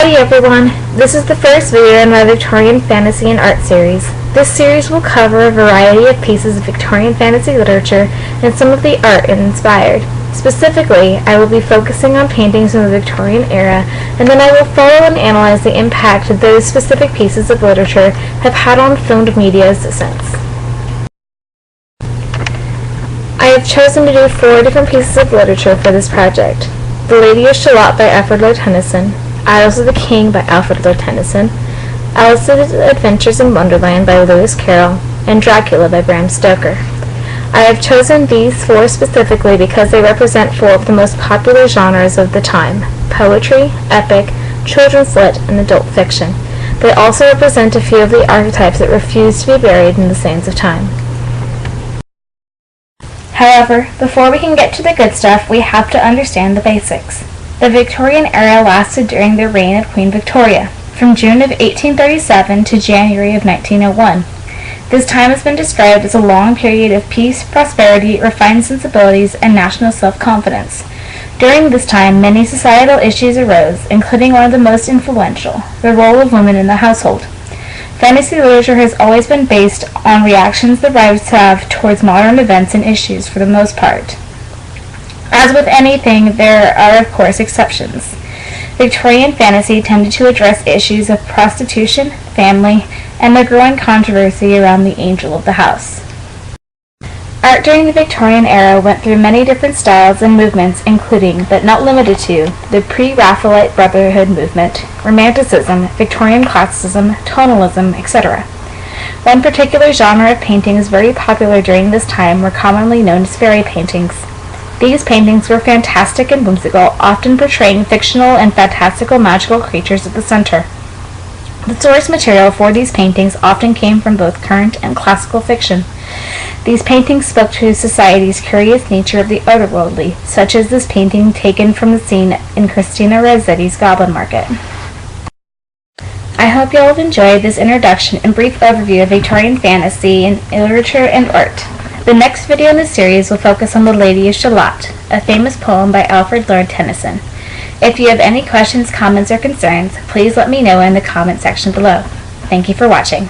Hey everyone, this is the first video in my Victorian fantasy and art series. This series will cover a variety of pieces of Victorian fantasy literature and some of the art it inspired. Specifically, I will be focusing on paintings from the Victorian era, and then I will follow and analyze the impact those specific pieces of literature have had on filmed media since. I have chosen to do 4 different pieces of literature for this project. The Lady of Shalott by Alfred Lord Tennyson, Idylls of the King by Alfred Lord Tennyson, Alice's Adventures in Wonderland by Lewis Carroll, and Dracula by Bram Stoker. I have chosen these 4 specifically because they represent 4 of the most popular genres of the time: poetry, epic, children's lit, and adult fiction. They also represent a few of the archetypes that refuse to be buried in the sands of time. However, before we can get to the good stuff, we have to understand the basics. The Victorian era lasted during the reign of Queen Victoria, from June of 1837 to January of 1901. This time has been described as a long period of peace, prosperity, refined sensibilities, and national self-confidence. During this time, many societal issues arose, including one of the most influential, the role of women in the household. Fantasy literature has always been based on reactions the writers have towards modern events and issues for the most part. As with anything, there are of course exceptions. Victorian fantasy tended to address issues of prostitution, family, and the growing controversy around the angel of the house. Art during the Victorian era went through many different styles and movements, including, but not limited to, the pre-Raphaelite Brotherhood movement, Romanticism, Victorian Classicism, Tonalism, etc. One particular genre of paintings very popular during this time were commonly known as fairy paintings. These paintings were fantastic and whimsical, often portraying fictional and fantastical magical creatures at the center. The source material for these paintings often came from both current and classical fiction. These paintings spoke to society's curious nature of the otherworldly, such as this painting taken from the scene in Christina Rossetti's Goblin Market. I hope you all have enjoyed this introduction and brief overview of Victorian fantasy in literature and art. The next video in this series will focus on The Lady of Shalott, a famous poem by Alfred Lord Tennyson. If you have any questions, comments, or concerns, please let me know in the comment section below. Thank you for watching.